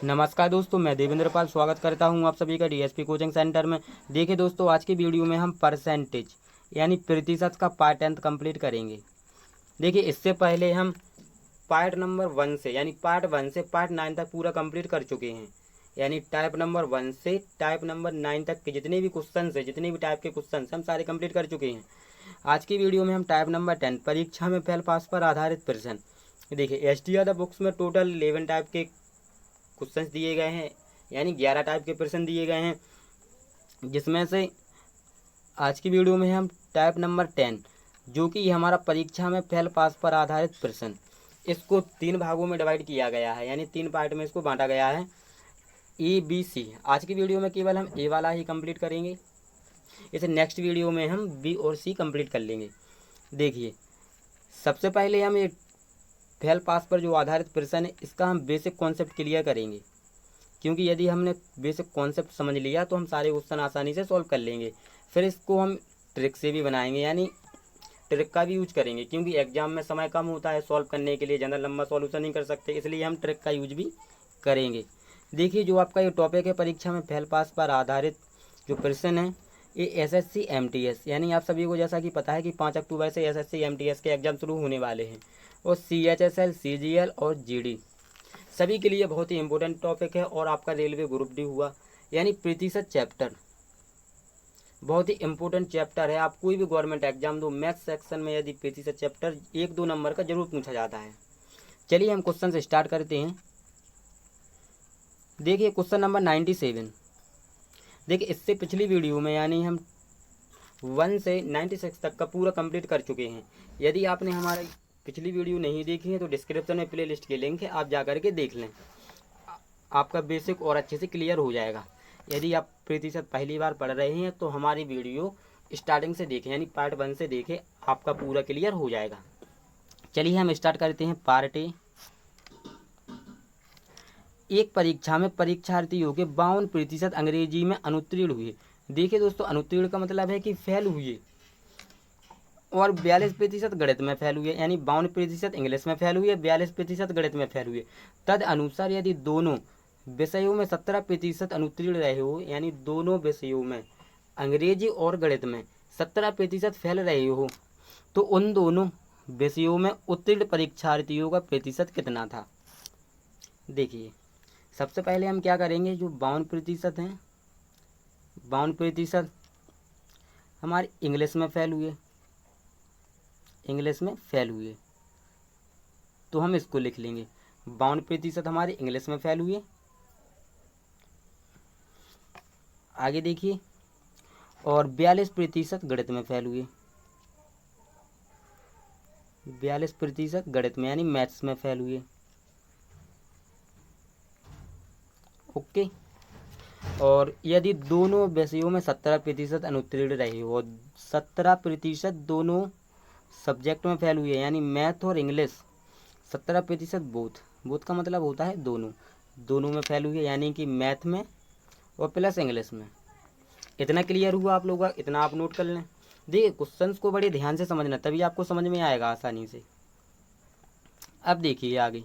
नमस्कार दोस्तों, मैं देवेंद्र पाल स्वागत करता हूं आप सभी का डीएसपी कोचिंग सेंटर में। देखिए दोस्तों, आज की वीडियो में हम परसेंटेज यानी प्रतिशत का पार्ट 10 कंप्लीट करेंगे। देखिए, इससे पहले हम पार्ट नंबर 1 से यानी पार्ट 1 से पार्ट 9 तक पूरा कंप्लीट कर चुके हैं। यानी टाइप नंबर 1 से टाइप नंबर 9 तक के जितने भी क्वेश्चन है, जितने भी टाइप के क्वेश्चन हम सारे कंप्लीट कर चुके हैं। आज की वीडियो में हम टाइप नंबर 10 परीक्षा में फेल पास पर आधारित प्रश्न। देखिए, एसटीआर बुक्स में टोटल 11 टाइप के क्वेश्चंस दिए गए हैं, यानी 11 टाइप के प्रश्न दिए गए हैं, जिसमें से आज की वीडियो में हम टाइप नंबर 10 जो कि हमारा परीक्षा में फेल पास पर आधारित प्रश्न, इसको 3 भागों में डिवाइड किया गया है, यानी 3 पार्ट में इसको बांटा गया है, ए बी सी। आज की वीडियो में केवल हम ए वाला ही कंप्लीट करेंगे, इसे नेक्स्ट वीडियो में हम बी और सी कंप्लीट कर लेंगे। देखिए, सबसे पहले हम ये फेल पास पर जो आधारित प्रश्न है, इसका हम बेसिक कॉन्सेप्ट क्लियर करेंगे, क्योंकि यदि हमने बेसिक कॉन्सेप्ट समझ लिया तो हम सारे क्वेश्चन आसानी से सॉल्व कर लेंगे। फिर इसको हम ट्रिक से भी बनाएंगे, यानी ट्रिक का भी यूज करेंगे, क्योंकि एग्जाम में समय कम होता है सॉल्व करने के लिए, ज़्यादा लंबा सॉल्यूशन नहीं कर सकते, इसलिए हम ट्रिक का यूज भी करेंगे। देखिए, जो आपका ये टॉपिक है परीक्षा में फेल पास पर आधारित जो प्रश्न है, ये एसएससी एमटीएस, यानी आप सभी को जैसा कि पता है कि 5 अक्टूबर से एसएससी एमटीएस के एग्ज़ाम शुरू होने वाले हैं, और सीएचएसएल सीजीएल और जीडी सभी के लिए बहुत ही इंपॉर्टेंट टॉपिक है। और आपका रेलवे ग्रुप डी हुआ, यानी प्रतिशत चैप्टर बहुत ही इंपॉर्टेंट चैप्टर है। आप कोई भी गवर्नमेंट एग्जाम दो, मैथ्स सेक्शन में यदि प्रतिशत चैप्टर 1-2 नंबर का जरूर पूछा जाता है। चलिए हम क्वेश्चन से स्टार्ट करते हैं। देखिए, क्वेश्चन नंबर 97। देखिए, इससे पिछली वीडियो में यानी हम 1 से 96 तक का पूरा कंप्लीट कर चुके हैं। यदि आपने हमारी पिछली वीडियो नहीं देखी है तो डिस्क्रिप्शन में प्ले लिस्ट के लिंक है, आप जा करके देख लें, आपका बेसिक और अच्छे से क्लियर हो जाएगा। यदि आप प्रतिशत पहली बार पढ़ रहे हैं तो हमारी वीडियो स्टार्टिंग से देखें, यानी पार्ट 1 से देखें, आपका पूरा क्लियर हो जाएगा। चलिए हम स्टार्ट करते हैं पार्ट ए। एक परीक्षा में परीक्षार्थियों के 52% अंग्रेजी में अनुत्तीर्ण हुए। देखिए दोस्तों, अनुत्तीर्ण का मतलब है कि फेल हुए, और 42% गणित में फेल हुए, यानी 52% इंग्लिश में फेल हुए, 42% गणित में फेल हुए। तद अनुसार यदि दोनों विषयों में 17% अनुत्तीर्ण रहे हो, यानी दोनों विषयों में अंग्रेजी और गणित में 17% फेल रहे हो, तो उन दोनों विषयों में उत्तीर्ण परीक्षार्थियों का प्रतिशत कितना था। देखिए, सबसे पहले हम क्या करेंगे, जो 52% हैं, 52% हमारे इंग्लिश में फेल हुए, इंग्लिश में फेल हुए, तो हम इसको लिख लेंगे 52% हमारे इंग्लिश में फेल हुए। आगे देखिए, और 42% गणित में फेल हुए, 42% गणित में यानी मैथ्स में फेल हुए। ओके, और यदि दोनों विषयों में 17% अनुत्तीर्ण रहे हो, 17% दोनों सब्जेक्ट में फेल हुए, यानी मैथ और इंग्लिश, 17% बोथ, बोथ का मतलब होता है दोनों, दोनों में फेल हुए, यानी कि मैथ में और प्लस इंग्लिश में। इतना क्लियर हुआ आप लोगों का, इतना आप नोट कर लें। देखिए, क्वेश्चंस को बड़े ध्यान से समझना, तभी आपको समझ में आएगा आसानी से। अब देखिए आगे,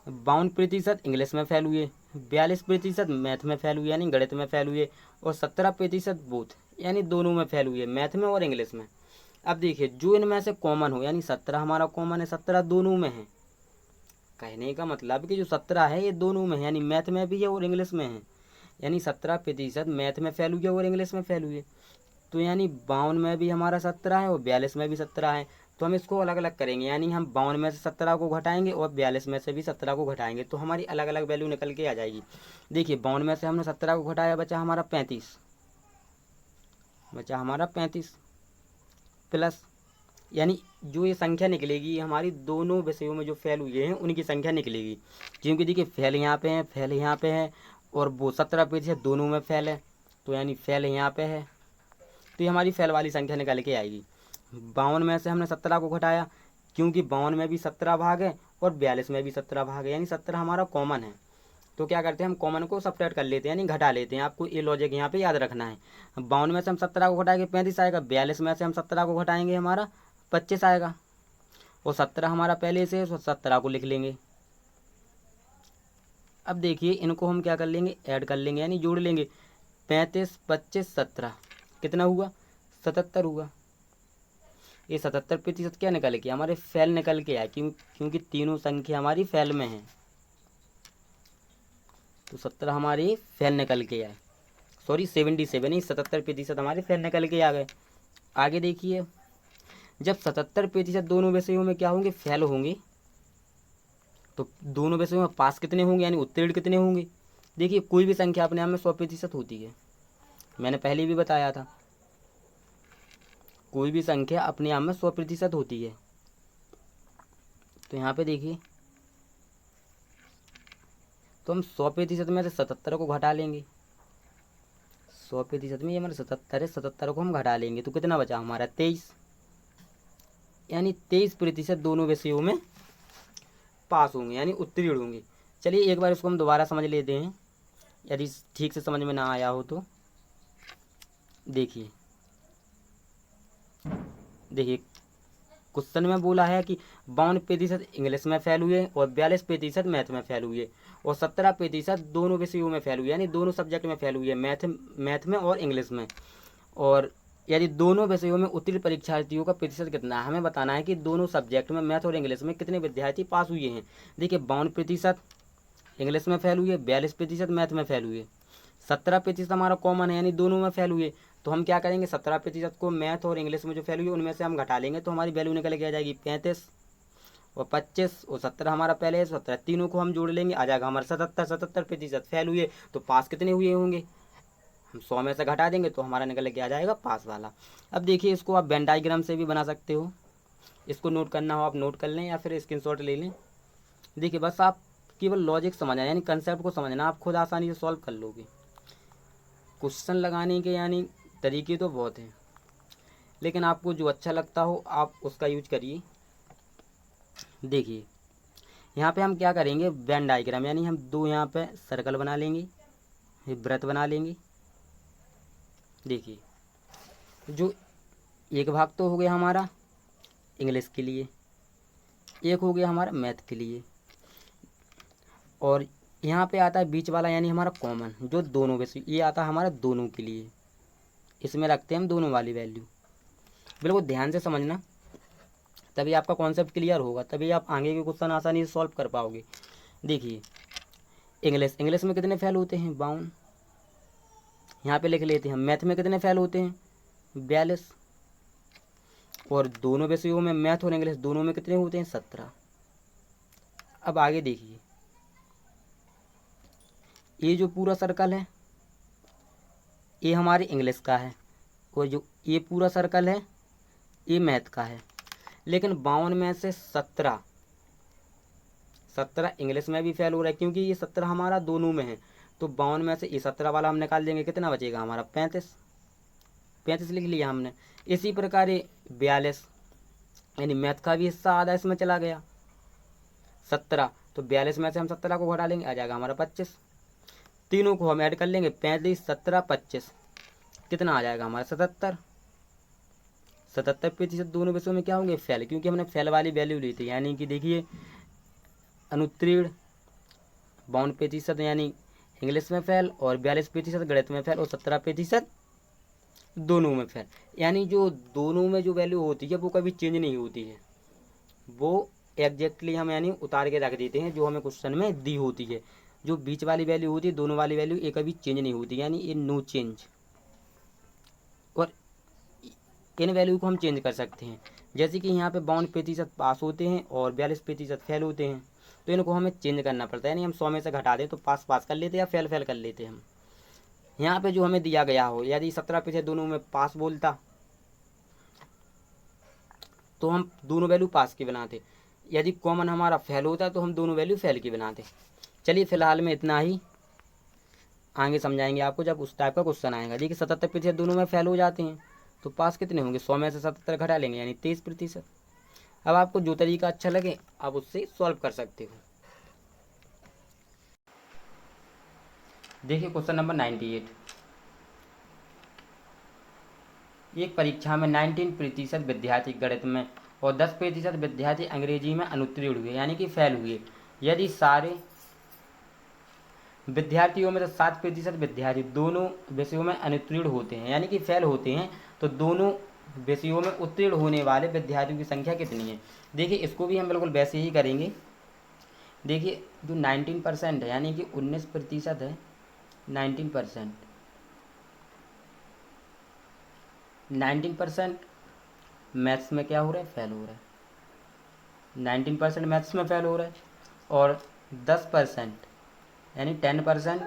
52% इंग्लिश में फेल हुए, 42% मैथ में फेल हुए यानी गणित में फेल हुए, और 17% बोथ यानी दोनों में फेल हुए, मैथ में और इंग्लिश में। अब देखिए, जो इनमें से कॉमन हो, यानी 17 हमारा कॉमन है, 17 दोनों में है। कहने का मतलब कि जो 17 है ये दोनों में है, यानी मैथ में भी है और इंग्लिश में है, यानी 17% मैथ में फेल हुए और इंग्लिश में फेल हुए। तो यानी 52 में भी हमारा 17 है और 42 में भी 17 है, तो हम इसको अलग अलग करेंगे, यानी हम 52 में से 17 को घटाएंगे और 42 में से भी 17 को घटाएंगे, तो हमारी अलग अलग वैल्यू निकल के आ जाएगी। देखिए, 52 में से हमने 17 को घटाया, बचा हमारा 35, बचा हमारा 35 प्लस, यानी जो ये संख्या निकलेगी हमारी दोनों विषयों में जो फेल हुए हैं उनकी संख्या निकलेगी, क्योंकि देखिए फेल यहाँ पे है, फेल यहाँ पे है, और वो 17% दोनों में फेल है, तो यानी फेल यहाँ पे है, तो ये हमारी फेल वाली संख्या निकल के आएगी। 52 में से हमने 17 को घटाया, क्योंकि 52 में भी 17 भाग है और 42 में भी 17 भाग है, यानी 17 हमारा कॉमन है। तो क्या करते हैं, हम कॉमन को सब्ट्रैक्ट कर लेते हैं, यानी घटा लेते हैं। आपको ये लॉजिक यहाँ पे याद रखना है। 52 में से हम 17 को घटाएंगे 35 आएगा, 42 में से हम 17 को घटाएंगे हमारा 25 आएगा, और 17 हमारा पहले से है तो 17 को लिख लेंगे। अब देखिए इनको हम क्या कर लेंगे, ऐड कर लेंगे यानी जोड़ लेंगे। 35, 25, 17 कितना हुआ, 77 हुआ। ये 77% क्या निकल के हमारे फैल निकल के आए, क्योंकि तीनों संख्या हमारी फैल में है, तो 17 हमारी फैल निकल के आए। सॉरी 77 नहीं, 77% हमारे फैल निकल के आ गए। आगे देखिए, जब 77% दोनों विषयों में क्या होंगे, फैल होंगे, तो दोनों विषयों में पास कितने होंगे यानी उत्तीर्ण कितने होंगे। देखिए कोई भी संख्या अपने आप में 100% होती है, मैंने पहले भी बताया था, कोई भी संख्या अपने आप में 100% होती है। तो यहाँ पे देखिए, तो हम 100% में से 77 को घटा लेंगे। 100% में ये हमारे 77 है, 77 को हम घटा लेंगे तो कितना बचा हमारा 23, यानी 23% दोनों विषयों में पास होंगे यानी उत्तीर्ण होंगे। चलिए एक बार इसको हम दोबारा समझ लेते हैं, यदि ठीक से समझ में ना आया हो तो। देखिए देखिए क्वेश्चन में बोला है कि 52% इंग्लिश में फेल हुए और 42% मैथ में फेल हुए और 17% दोनों विषयों में फेल हुए यानी दोनों सब्जेक्ट में फेल हुए, मैथ में और इंग्लिश में। और यदि दोनों विषयों में उत्तीर्ण परीक्षार्थियों का प्रतिशत कितना है, हमें बताना है कि दोनों सब्जेक्ट में मैथ और इंग्लिश में कितने विद्यार्थी पास हुए हैं। देखिए 52% इंग्लिश में फेल हुए, 42% मैथ में फेल हुए, 17% हमारा कॉमन है यानी दोनों में फेल हुए। तो हम क्या करेंगे, 17% को मैथ और इंग्लिश में जो फेल हुई उनमें से हम घटा लेंगे तो हमारी वैल्यू निकल के आ जाएगी 35 और 25 और 17 हमारा पहले है 17, तीनों को हम जोड़ लेंगे आ जाएगा हमारा 77। 77% फेल हुए तो पास कितने हुए होंगे, हम 100 में से घटा देंगे तो हमारा निकल के आ जाएगा पास वाला। अब देखिए इसको आप वेन डायग्राम से भी बना सकते हो, इसको नोट करना हो आप नोट कर लें या फिर स्क्रीनशॉट ले लें। देखिए बस आप केवल लॉजिक समझना यानी कंसेप्ट को समझना, आप खुद आसानी से सॉल्व कर लोगे। क्वेश्चन लगाने के यानी तरीके तो बहुत हैं, लेकिन आपको जो अच्छा लगता हो आप उसका यूज करिए। देखिए यहाँ पे हम क्या करेंगे, वेन डायग्राम यानी हम दो यहाँ पे सर्कल बना लेंगे, वृत्त बना लेंगे। देखिए जो एक भाग तो हो गया हमारा इंग्लिश के लिए, एक हो गया हमारा मैथ के लिए, और यहाँ पे आता है बीच वाला यानी हमारा कॉमन जो दोनों विषय, ये आता है हमारा दोनों के लिए, इसमें रखते हैं हम दोनों वाली वैल्यू। बिल्कुल ध्यान से समझना, तभी आपका कॉन्सेप्ट क्लियर होगा, तभी आप आगे के क्वेश्चन आसानी से सॉल्व कर पाओगे। देखिए इंग्लिश में कितने फेल होते हैं 52, यहाँ पे लिख लेते हैं। मैथ में कितने फेल होते हैं 42, और दोनों विषयों में मैथ और इंग्लिश दोनों में कितने होते हैं 17। अब आगे देखिए, ये जो पूरा सर्कल है ये हमारे इंग्लिश का है और जो ये पूरा सर्कल है ये मैथ का है, लेकिन 52 में से 17 इंग्लिश में भी फेल हो रहा है क्योंकि ये 17 हमारा दोनों में है, तो 52 में से ये 17 वाला हम निकाल देंगे, कितना बचेगा हमारा 35 लिख लिया हमने। इसी प्रकार ये 42 यानी मैथ का भी हिस्सा आधा इसमें चला गया 17, तो 42 में से हम 17 को घटा लेंगे आ जाएगा हमारा 25, तीनों को हम ऐड कर लेंगे 35, 17, 25 कितना आ जाएगा हमारा 77। 77% दोनों विषयों में क्या होंगे फेल, क्योंकि हमने फेल वाली वैल्यू ली थी, यानी कि देखिए अनुत्तीर्ण 52% यानी इंग्लिश में फेल और 42% गणित में फेल और 17% दोनों में फेल। यानी जो दोनों में जो वैल्यू होती है वो कभी चेंज नहीं होती है, वो एग्जैक्टली हम यानी उतार के रख देते हैं जो हमें क्वेश्चन में दी होती है। जो बीच वाली वैल्यू होती है दोनों वाली वैल्यू ये कभी चेंज नहीं होती, यानी ये नो चेंज। और इन वैल्यू को हम चेंज कर सकते हैं, जैसे कि यहाँ पे 52% पास होते हैं और 42% फेल होते हैं, तो इनको हमें चेंज करना पड़ता है, यानी हम 100 में से घटा दें तो पास कर लेते हैं या फेल कर लेते हैं हम। यहाँ पे जो हमें दिया गया हो, यदि 17% दोनों में पास बोलता तो हम दोनों वैल्यू पास की बनाते, यदि कॉमन हमारा फेल होता तो हम दोनों वैल्यू फेल की बनाते। चलिए फिलहाल में इतना ही, आगे समझाएंगे आपको जब उस टाइप का क्वेश्चन आएगा। देखिए 77% दोनों में फेल हो जाते हैं तो पास कितने होंगे, 100 में से 77 घटा लेंगे यानी 23%। अब आपको जो तरीका अच्छा लगे आप उससे सॉल्व कर सकते हो। देखिए क्वेश्चन नंबर 98, एक परीक्षा में 19% विद्यार्थी गणित में और 10% विद्यार्थी अंग्रेजी में अनुत्तीर्ण हुए यानी कि फेल हुए। यदि सारे विद्यार्थियों में से 7% विद्यार्थी दोनों विषयों में अनुत्तीर्ण होते हैं, यानी कि फेल होते हैं। तो दोनों विषयों में उत्तीर्ण होने वाले विद्यार्थियों की संख्या कितनी है। देखिए इसको भी हम बिल्कुल वैसे ही करेंगे। देखिए जो 19% है, यानी कि 19% है, 19%, 19% मैथ्स में क्या हो रहा है, फेल हो रहा है। 19% मैथ्स में फेल हो रहा है और 10% यानी 10%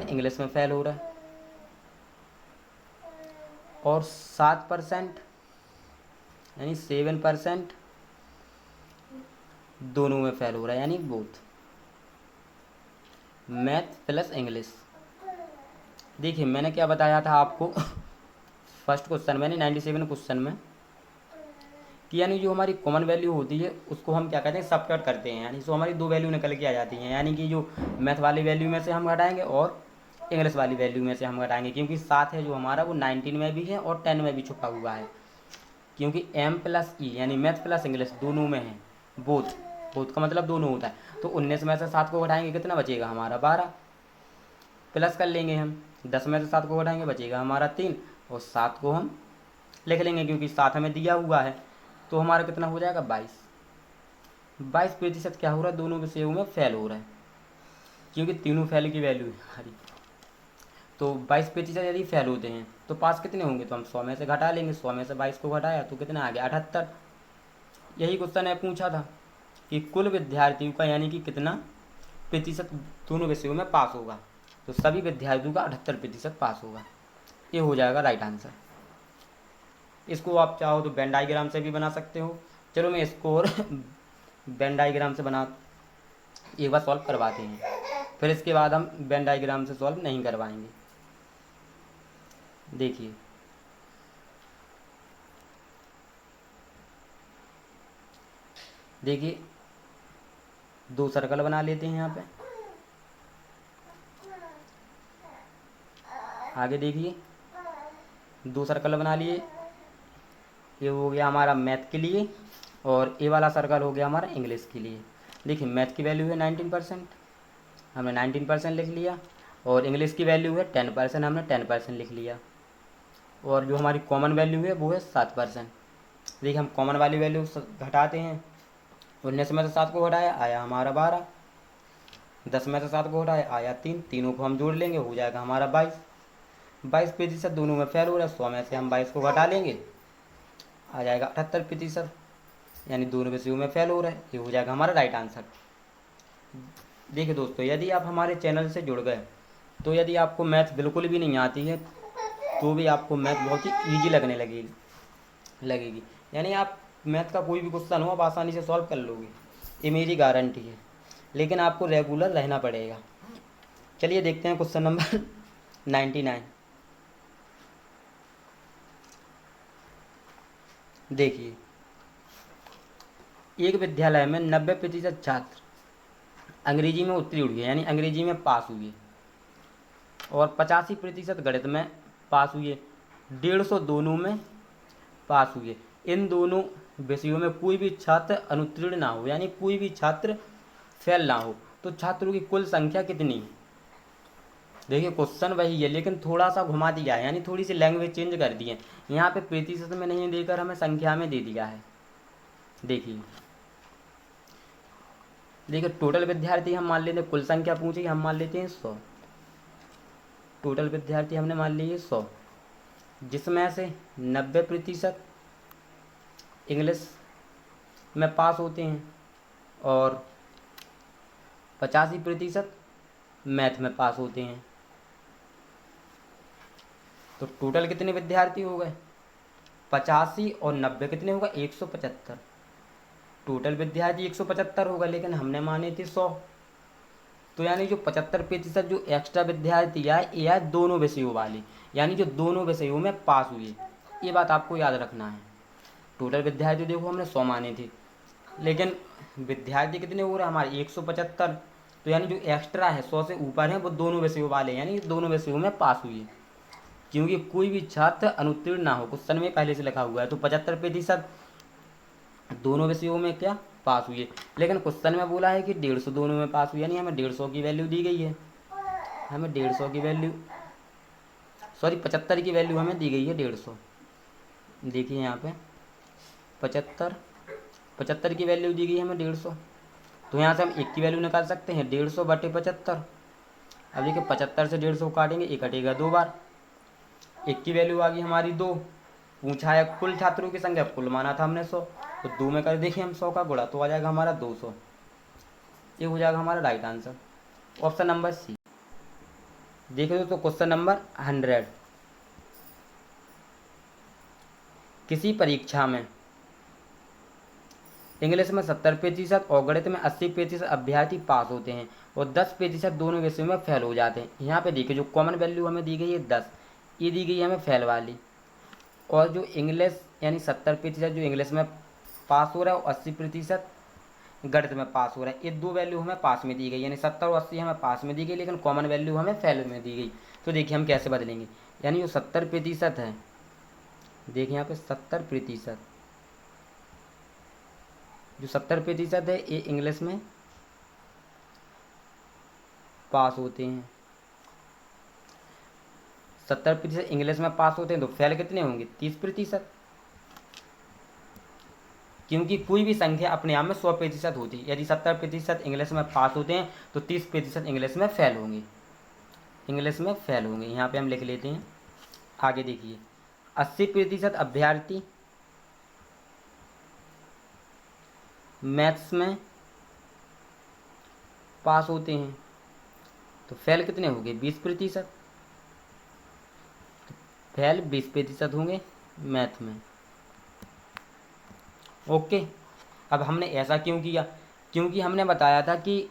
इंग्लिश में फेल हो रहा है और 7% यानी 7% दोनों में फेल हो रहा है, यानी बोथ मैथ प्लस इंग्लिश। देखिए मैंने क्या बताया था आपको फर्स्ट क्वेश्चन में, 97 क्वेश्चन में, कि यानी जो हमारी कॉमन वैल्यू होती है उसको हम क्या कहते हैं, सबट्रैक्ट करते हैं, यानी सो हमारी दो वैल्यू निकल के आ जाती हैं। यानी कि जो मैथ वाली वैल्यू में से हम घटाएंगे और इंग्लिश वाली वैल्यू में से हम घटाएंगे, क्योंकि 7 है जो हमारा वो 19 में भी है और 10 में भी छुपा हुआ है, क्योंकि M प्लस ई यानी मैथ प्लस इंग्लिश दोनों में है, बोथ, बोथ का मतलब दोनों होता है। तो 19 में से 7 को घटाएंगे कितना बचेगा हमारा 12, प्लस कर लेंगे हम 10 में से 7 को घटाएंगे बचेगा हमारा 3 और 7 को हम लिख लेंगे क्योंकि 7 हमें दिया हुआ है। तो हमारा कितना हो जाएगा 22% क्या हो रहा है, दोनों विषयों में फेल हो रहा है, क्योंकि तीनों फेल की वैल्यू है हमारी। तो 22% यदि फेल होते हैं तो पास कितने होंगे, तो हम 100 में से घटा लेंगे, 100 में से 22 को घटाया तो कितना आ गया 78। यही क्वेश्चन है पूछा था कि कुल विद्यार्थियों का यानी कि कितना प्रतिशत दोनों विषयों में पास होगा, तो सभी विद्यार्थियों का 78% पास होगा। ये हो जाएगा राइट आंसर। इसको आप चाहो तो वेन डायग्राम से भी बना सकते हो। चलो मैं इसको और वेन डायग्राम से बना एक बार सॉल्व करवाते हैं, फिर इसके बाद हम वेन डायग्राम से सॉल्व नहीं करवाएंगे। देखिए देखिए दो सर्कल बना लेते हैं यहाँ पे। आगे देखिए दो सर्कल बना लिए, ये हो गया हमारा मैथ के लिए और ये वाला सर्कल हो गया हमारा इंग्लिश के लिए। देखिए मैथ की वैल्यू है 19%, हमने 19% लिख लिया, और इंग्लिश की वैल्यू है 10%, हमने 10% लिख लिया, और जो हमारी कॉमन वैल्यू है वो है 7%। देखिए हम कॉमन वाली वैल्यू घटाते हैं, 19 में से 7 को घटाया आया हमारा 12, 10 में से 7 को घटाया आया 3, तीनों को हम जोड़ लेंगे हो जाएगा हमारा 22% दोनों में फेल हो रहा है, 100 में से हम 22 को घटा लेंगे आ जाएगा 78%, यानी दोनों विषयों में फेल हो रहा है। ये हो जाएगा हमारा राइट आंसर। देखिए दोस्तों यदि आप हमारे चैनल से जुड़ गए तो यदि आपको मैथ बिल्कुल भी नहीं आती है तो भी आपको मैथ बहुत ही ईजी लगने लगेगी, यानी आप मैथ का कोई भी क्वेश्चन हो आप आसानी से सॉल्व कर लोगे, ये मेरी गारंटी है, लेकिन आपको रेगुलर रहना पड़ेगा। चलिए देखते हैं क्वेश्चन नंबर 99। देखिए एक विद्यालय में 90% छात्र अंग्रेजी में उत्तीर्ण हुए, यानी अंग्रेजी में पास हुए, और 85% गणित में पास हुए, 150 दोनों में पास हुए। इन दोनों विषयों में कोई भी छात्र अनुत्तीर्ण ना हो, यानी कोई भी छात्र फेल ना हो, तो छात्रों की कुल संख्या कितनी है। देखिए क्वेश्चन वही है लेकिन थोड़ा सा घुमा दिया है, यानी थोड़ी सी लैंग्वेज चेंज कर दी है। यहाँ पे प्रतिशत में नहीं देकर हमें संख्या में दे दिया है। देखिए टोटल विद्यार्थी हम मान लेते हैं, कुल संख्या पूछी हम मान लेते हैं 100, टोटल विद्यार्थी हमने मान लिए 100, जिसमें से 90% इंग्लिश में पास होते हैं और 85% मैथ में पास होते हैं। तो टोटल कितने विद्यार्थी हो गए, 85 और 90 कितने होगा 175। टोटल विद्यार्थी 175 होगा लेकिन हमने माने थे 100, तो यानी जो 75% जो एक्स्ट्रा विद्यार्थी आए ये आए दोनों विषयों वाले, यानी जो दोनों विषयों में पास हुए। ये बात आपको याद रखना है। टोटल विद्यार्थी देखो हमने 100 माने थे लेकिन विद्यार्थी कितने हो रहे हैं हमारे 175, तो यानी जो एक्स्ट्रा है 100 से ऊपर है वो दोनों विषयों वाले, यानी दोनों विषयों में पास हुए, क्योंकि कोई भी छात्र अनुत्तीर्ण ना हो, क्वेश्चन में पहले से लिखा हुआ है। तो 75% दोनों विषयों में क्या पास हुई है। लेकिन क्वेश्चन में बोला है कि 150 दोनों में पास हुई, यानी हमें 150 की वैल्यू दी गई है। हमें 150 की वैल्यू, सॉरी 75 की वैल्यू हमें दी गई है 150। देखिए यहाँ पे 75 की वैल्यू दी गई है हमें 150। तो यहाँ से हम 1 की वैल्यू निकाल सकते हैं, 150 बटे 75। अब देखिए 75 से 150 काटेंगे, 1 कटेगा 2 बार। 1 की वैल्यू आ गई हमारी 2। पूछा है कुल छात्रों की संख्या, कुल माना था हमने 100, तो 2 में कर देखिए हम 100 का गुणा, तो आ जाएगा हमारा 200। ये हो जाएगा हमारा right answer, option number C. देखिए दोस्तों क्वेश्चन नंबर 100। किसी परीक्षा में इंग्लिश में 70% और गणित में 80% अभ्यर्थी पास होते हैं और 10% दोनों विषयों में फेल हो जाते हैं। यहाँ पे देखिए जो कॉमन वैल्यू हमें दी गई है 10, ये दी गई है हमें फेल वाली। और जो इंग्लिश यानी 70% जो इंग्लिश में पास हो रहा है और 80% गणित में पास हो रहा है, ये दो वैल्यू हमें पास में दी गई, यानी 70 और 80 हमें पास में दी गई, लेकिन कॉमन वैल्यू हमें फेल में दी गई। तो देखिए हम कैसे बदलेंगे, यानी जो 70% है, देखिए यहाँ पे 70%, जो 70% है ये इंग्लिश में पास होते हैं, 70% इंग्लिश में पास होते हैं, तो फेल कितने होंगे 30%। क्योंकि कोई भी संख्या अपने आप में 100% होती है, यदि 70% इंग्लिश में पास होते हैं तो 30% इंग्लिश में फेल होंगे, इंग्लिश में फेल होंगे। यहाँ पे हम लिख लेते हैं। आगे देखिए 80% अभ्यर्थी मैथ्स में पास होते हैं, तो फेल कितने होंगे 20%, फेल 20% होंगे मैथ में। ओके, अब हमने ऐसा क्यों किया, क्योंकि हमने बताया था कि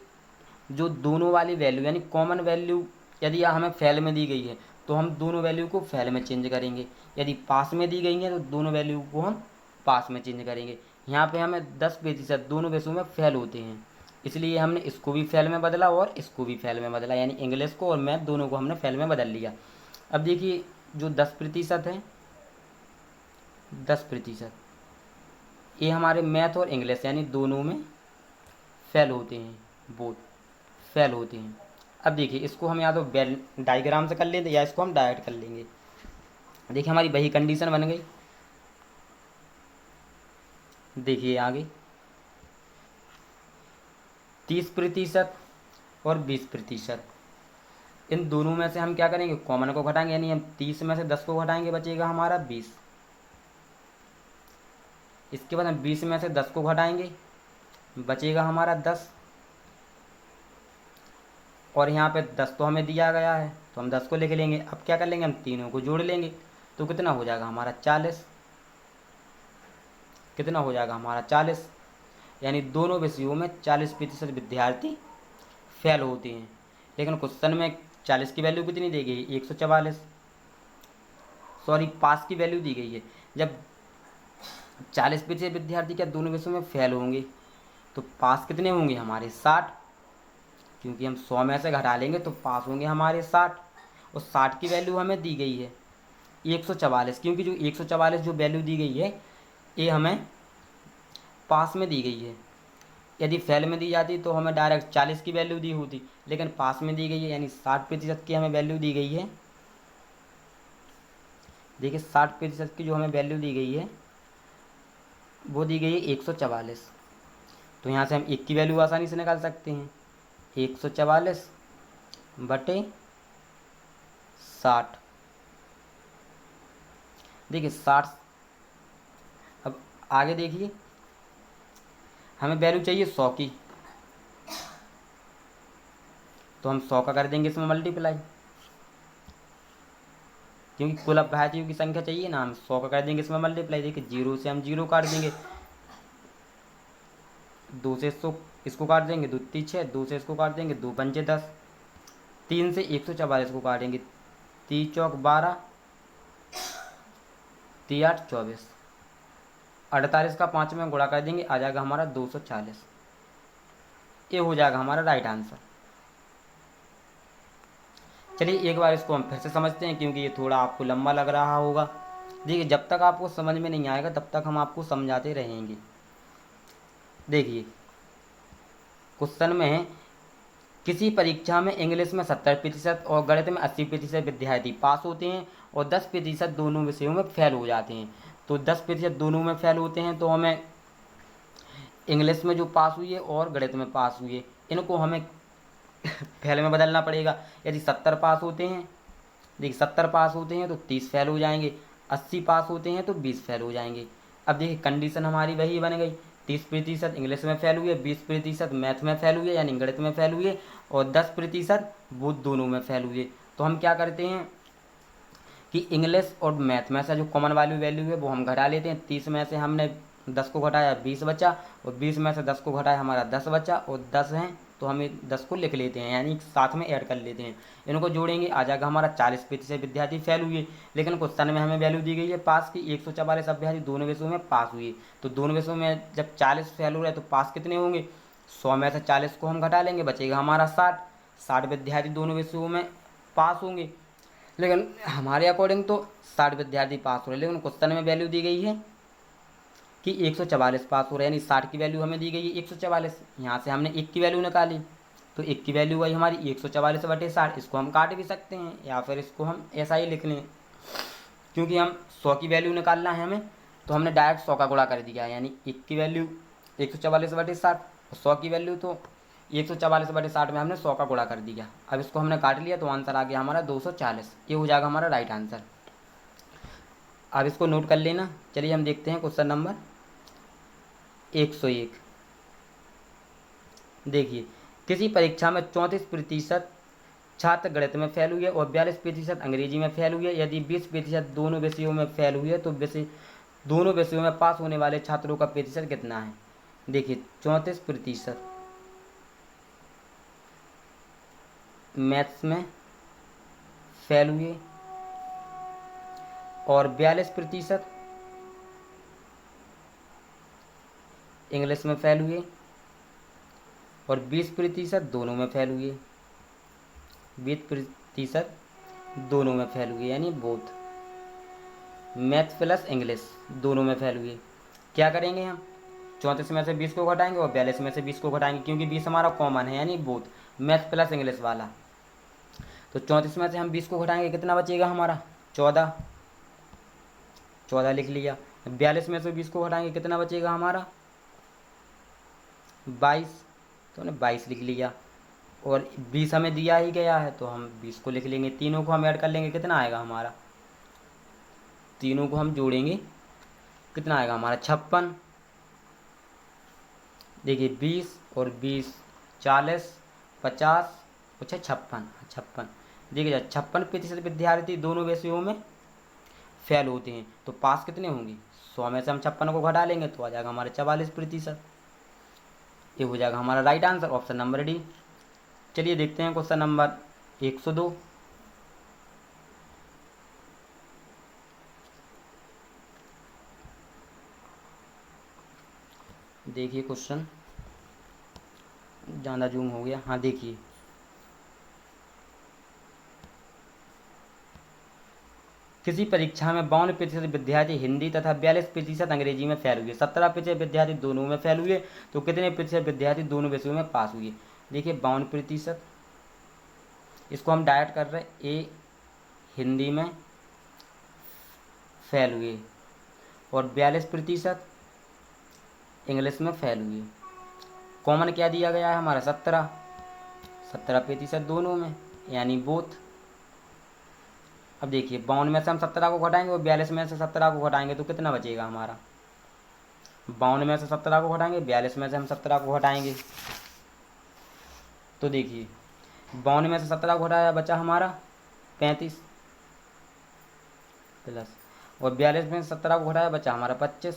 जो दोनों वाली वैल्यू यानी कॉमन वैल्यू यदि हमें फेल में दी गई है तो हम दोनों वैल्यू को फेल में चेंज करेंगे, यदि पास में दी गई है तो दोनों वैल्यू को हम पास में चेंज करेंगे। यहाँ पे हमें 10% दोनों विषयों में फेल होते हैं, इसलिए हमने इसको भी फेल में बदला और इसको भी फेल में बदला, यानी इंग्लिश को और मैथ दोनों को हमने फेल में बदल लिया। अब देखिए जो 10% है, 10% ये हमारे मैथ और इंग्लिश यानी दोनों में फेल होते हैं, बोथ फेल होते हैं। अब देखिए इसको हम या तो डायग्राम से कर लेते या इसको हम डायरेक्ट कर लेंगे। देखिए हमारी वही कंडीशन बन गई। देखिए आगे 30% और 20%, इन दोनों में से हम क्या करेंगे, कॉमन को घटाएंगे, यानी हम 30 में से 10 को घटाएंगे, बचेगा हमारा 20। इसके बाद हम 20 में से 10 को घटाएंगे, बचेगा हमारा 10। और यहाँ पे 10 तो हमें दिया गया है तो हम 10 को लिख लेंगे। अब क्या कर लेंगे, हम तीनों को जोड़ लेंगे, तो कितना हो जाएगा हमारा 40। कितना हो जाएगा हमारा 40, यानी दोनों विषयों में 40% विद्यार्थी फेल होते हैं। लेकिन क्वेश्चन में 40 की वैल्यू कितनी दी गई है 144, सॉरी पास की वैल्यू दी गई है। जब 40% विद्यार्थी क्या दोनों विषयों में फेल होंगे तो पास कितने होंगे हमारे 60, क्योंकि हम 100 में से घटा लेंगे तो पास होंगे हमारे 60। और 60 की वैल्यू हमें दी गई है 144, क्योंकि जो 144 जो वैल्यू दी गई है ये हमें पास में दी गई है। यदि फेल में दी जाती तो हमें डायरेक्ट 40 की वैल्यू दी होती, लेकिन पास में दी गई है यानी 60% की हमें वैल्यू दी गई है। देखिए 60% की जो हमें वैल्यू दी गई है वो दी गई है 144। तो यहाँ से हम 1 की वैल्यू आसानी से निकाल सकते हैं, 144 बटे 60। देखिए 60। अब आगे देखिए हमें वैल्यू चाहिए 100 की, तो हम 100 का कर देंगे इसमें मल्टीप्लाई, क्योंकि कुल अभ्यर्थियों की संख्या चाहिए ना, हम 100 का कर देंगे इसमें मल्टीप्लाई। देखिए 0 से हम 0 काट देंगे, 2 से इसको काट देंगे, 2 3 6, 2 से इसको काट देंगे, 2 पंचे 10, 3 से 144 को काटेंगे, 3 चौक 12, 3 8 24, 48 का 5 में गुणा कर देंगे, आ जाएगा हमारा 240। ये हो जाएगा हमारा राइट आंसर। चलिए एक बार इसको हम फिर से समझते हैं, क्योंकि ये थोड़ा आपको लंबा लग रहा होगा। देखिए जब तक आपको समझ में नहीं आएगा तब तक हम आपको समझाते रहेंगे। देखिए क्वेश्चन में है, किसी परीक्षा में इंग्लिश में 70% और गणित में 80% विद्यार्थी पास होते हैं और 10% दोनों विषयों में फेल हो जाते हैं। तो 10% दोनों में फेल होते हैं, तो हमें इंग्लिश में जो पास हुई है और गणित में पास हुई है, इनको हमें फेल में बदलना पड़ेगा। यदि 70 पास होते हैं, देखिए 70 पास होते हैं तो 30 फेल हो जाएंगे, 80 पास होते हैं तो 20 फेल हो जाएंगे। अब देखिए कंडीशन हमारी वही बन गई, 30% इंग्लिश में फेल हुए, 20% मैथ में फेल हुए यानी गणित में फेल हुए, और 10% वो दोनों में फेल हुए। तो हम क्या करते हैं कि इंग्लिश और मैथ में से जो कॉमन वाली वैल्यू है वो हम घटा लेते हैं। 30 में से हमने 10 को घटाया 20 बचा, और 20 में से 10 को घटाया हमारा 10 बचा, और 10 हैं तो हम 10 को लिख लेते हैं यानी साथ में ऐड कर लेते हैं। इनको जोड़ेंगे आ जाएगा हमारा 40% विद्यार्थी फेल हुए। लेकिन क्वेश्चन में हमें वैल्यू दी गई है पास की, 144 अभ्यर्थी दोनों विषयों में पास हुए। तो दोनों विषयों में जब 40 फेल हो रहे तो पास कितने होंगे, 100 में से 40 को हम घटा लेंगे, बचेगा हमारा 60 विद्यार्थी दोनों विषयों में पास होंगे। लेकिन हमारे अकॉर्डिंग तो 60 विद्यार्थी पास हो रहे, लेकिन क्वेश्चन में वैल्यू दी गई है कि 144 पास हो रहे, यानी 60 की वैल्यू हमें दी गई है 144। यहाँ से हमने 1 की वैल्यू निकाली, तो 1 की वैल्यू आई हमारी 144/60। इसको हम काट भी सकते हैं या फिर इसको हम ऐसा ही लिख लें, क्योंकि हम 100 की वैल्यू निकालना है हमें, तो हमने डायरेक्ट 100 का गुणा कर दिया, यानी 1 की वैल्यू 144/60 और 100 की वैल्यू तो 144/60 में हमने 100 का गुणा कर दिया। अब इसको हमने काट लिया तो आंसर आ गया हमारा 240। ये हो जाएगा हमारा राइट आंसर। अब इसको नोट कर लेना। चलिए हम देखते हैं क्वेश्चन नंबर 101। देखिए किसी परीक्षा में 34% छात्र गणित में फेल हुए और 42% अंग्रेजी में फेल हुए। यदि 20% दोनों विषयों में फेल हुए तो दोनों विषयों में पास होने वाले छात्रों का प्रतिशत कितना है। देखिए 34% मैथ्स में फेल हुए और 42% इंग्लिश में फेल हुए और 20% दोनों में फेल हुए। 20% दोनों में फेल हुए यानी बोथ, मैथ प्लस इंग्लिश दोनों में फेल हुए। क्या करेंगे हम, 34 में से 20 को घटाएंगे और 42 में से 20 को घटाएंगे, क्योंकि 20 हमारा कॉमन है यानी बोथ, मैथ प्लस इंग्लिश वाला। तो 34 में से हम 20 को घटाएंगे, कितना बचेगा हमारा 14, 14 लिख लिया। 42 में से 20 को घटाएंगे, कितना बचेगा हमारा 22, तो हमने 22 लिख लिया। और 20 हमें दिया ही गया है तो हम 20 को लिख लेंगे। तीनों को हम ऐड कर लेंगे, कितना आएगा हमारा, तीनों को हम जोड़ेंगे कितना आएगा हमारा 56। देखिए 20 और 20 40 50 अच्छा 56, 56। देखिए 56% विद्यार्थी दोनों विषयों में फेल होते हैं, तो पास कितने होंगे, 100 में से हम 56 को घटा लेंगे तो आ जाएगा हमारे 44%। ये हो जाएगा हमारा right answer, option number D. चलिए देखते हैं क्वेश्चन नंबर 102। देखिए क्वेश्चन ज़्यादा जूम हो गया, हाँ देखिए किसी परीक्षा में 52% विद्यार्थी हिंदी तथा 42% अंग्रेजी में फेल हुए, 17% विद्यार्थी दोनों में फेल हुए, तो कितने प्रतिशत विद्यार्थी दोनों विषयों में पास हुए। देखिए 52%, इसको हम डायरेक्ट कर रहे हैं, ए हिंदी में फेल हुए और 42% इंग्लिश में फेल हुए। कॉमन क्या दिया गया है हमारा 17% दोनों में यानी बोथ। अब देखिए 52 में से हम 17 को घटाएंगे और 42 में से 17 को घटाएंगे तो कितना बचेगा हमारा, 52 में से 17 को घटाएंगे, 42 में से हम 17 को घटाएंगे, तो देखिए 52 में से 17 को घटाया बचा हमारा 35 प्लस, और 42 में से 17 को घटाया बचा हमारा 25,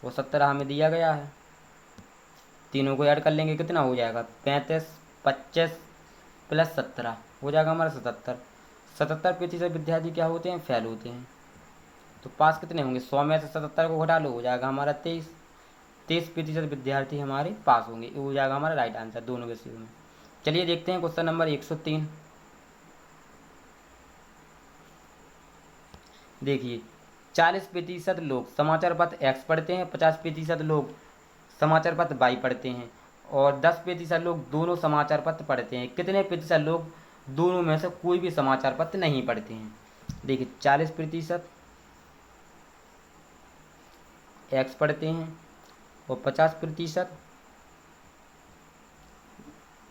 और 17 हमें दिया गया है, तीनों को ऐड कर लेंगे कितना हो जाएगा 35 25 प्लस 17 हो जाएगा हमारा 77। 77% विद्यार्थी क्या होते हैं, फेल होते हैं। तो पास कितने होंगे, 100 में से 77 को घटा लो हो जाएगा हमारा 23% विद्यार्थी हमारे पास होंगे। ये हो जाएगा हमारा राइट आंसर दोनों विषयों में। चलिए देखते हैं क्वेश्चन नंबर 103। देखिए 40% लोग समाचार पत्र एक्स पढ़ते हैं, 50% लोग समाचार पत्र बाई पढ़ते हैं और 10% लोग दोनों समाचार पत्र पढ़ते हैं। कितने प्रतिशत लोग दोनों में से कोई भी समाचार पत्र नहीं पढ़ते हैं? देखिए 40% एक्स पढ़ते हैं और 50%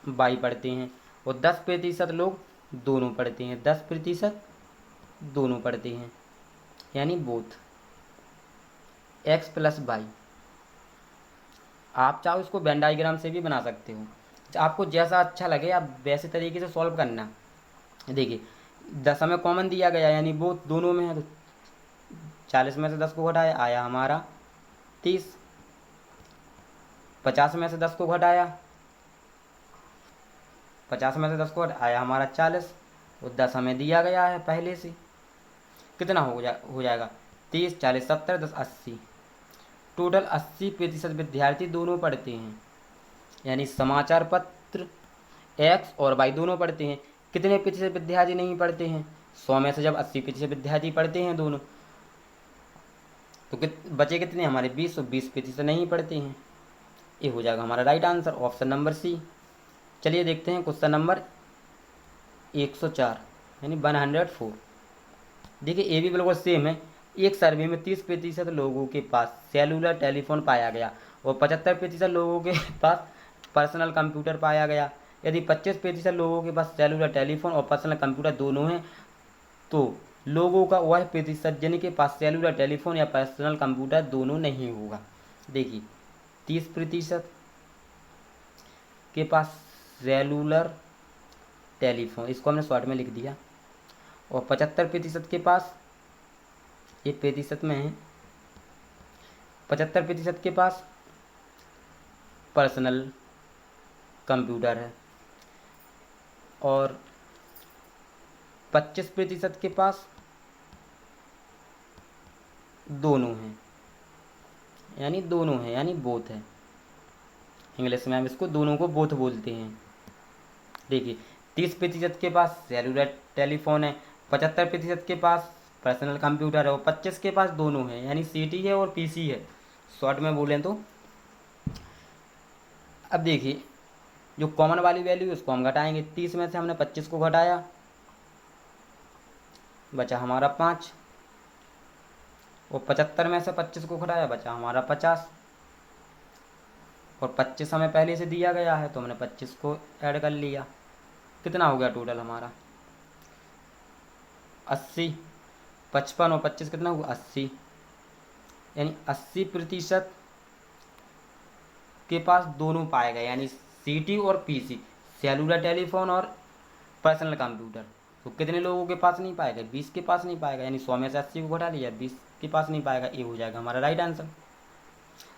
बाई पढ़ते हैं और 10% लोग दोनों पढ़ते हैं। 10% दोनों पढ़ते हैं, यानी बोथ, एक्स प्लस वाई। आप चाहो इसको वेन डायग्राम से भी बना सकते हो, आपको जैसा अच्छा लगे आप वैसे तरीके से सॉल्व करना। देखिए 10 हमें कॉमन दिया गया, यानी बोथ दोनों में है, तो 40 में से 10 को घटाया आया हमारा 30। 50 में से 10 को घटाया, 50 में से 10 को आया हमारा 40 और 10 हमें दिया गया है पहले से। कितना हो जाएगा 30 40 70 10 80। टोटल 80% विद्यार्थी दोनों पढ़ते हैं, यानी समाचार पत्र एक्स और वाई दोनों पढ़ते हैं। कितने प्रतिशत विद्यार्थी नहीं पढ़ते हैं? 100 में से जब 80% विद्यार्थी पढ़ते हैं दोनों, तो बचे कितने हमारे 20 और 20% नहीं पढ़ते हैं। ये हो जाएगा हमारा right answer, option number C. चलिए देखते हैं क्वेश्चन नंबर 104 यानी 104। देखिए ये भी बिल्कुल सेम है। एक सर्वे में 30% लोगों के पास सेलुलर टेलीफोन पाया गया और 75% लोगों के पास पर्सनल कंप्यूटर पाया गया। यदि 25% लोगों के पास सेलुलर टेलीफोन और पर्सनल कंप्यूटर दोनों हैं, तो लोगों का वह प्रतिशत जिनके पास सेलुलर टेलीफोन या पर्सनल कंप्यूटर दोनों नहीं होगा। देखिए 30% के पास सेलुलर टेलीफोन, इसको हमने शॉर्ट में लिख दिया, और 75% के पास, ये प्रतिशत में है, 75% के पास पर्सनल कंप्यूटर है और 25% के पास दोनों हैं, यानी दोनों हैं, यानी बोथ है। इंग्लिश में हम इसको दोनों को बोथ बोलते हैं। देखिए 30% के पास सेलुलर टेलीफोन है, 75% के पास पर्सनल कंप्यूटर है और 25 के पास दोनों है, यानी सीटी है और पीसी है, शॉर्ट में बोलें तो। अब देखिए जो कॉमन वाली वैल्यू उसको हम घटाएंगे। 30 में से हमने 25 को घटाया, बचा हमारा 5, और 75 में से 25 को घटाया, बचा हमारा 50, और 25 हमें पहले से दिया गया है तो हमने 25 को ऐड कर लिया। कितना हो गया टोटल हमारा 80। 55 और 25 कितना हुआ 80, यानी 80% के पास दोनों पाए गए, यानी सीटी और पीसी, सेलुलर टेलीफोन और पर्सनल कंप्यूटर। तो कितने लोगों के पास नहीं पाएगा? 20 के पास नहीं पाएगा, यानी 100 में से 80 को घटा लिया, 20 के पास नहीं पाएगा। ये हो जाएगा हमारा राइट आंसर।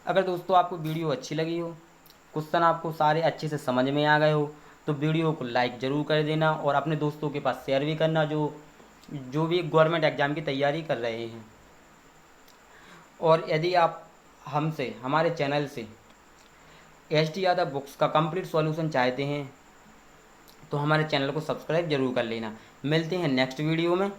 अगर दोस्तों आपको वीडियो अच्छी लगी हो, क्वेश्चन आपको सारे अच्छे से समझ में आ गए हो, तो वीडियो को लाइक ज़रूर कर देना और अपने दोस्तों के पास शेयर भी करना जो भी गवर्नमेंट एग्ज़ाम की तैयारी कर रहे हैं। और यदि आप हमसे, हमारे चैनल से एस.टी. यादव बुक्स का कंप्लीट सॉल्यूशन चाहते हैं तो हमारे चैनल को सब्सक्राइब जरूर कर लेना। मिलते हैं नेक्स्ट वीडियो में।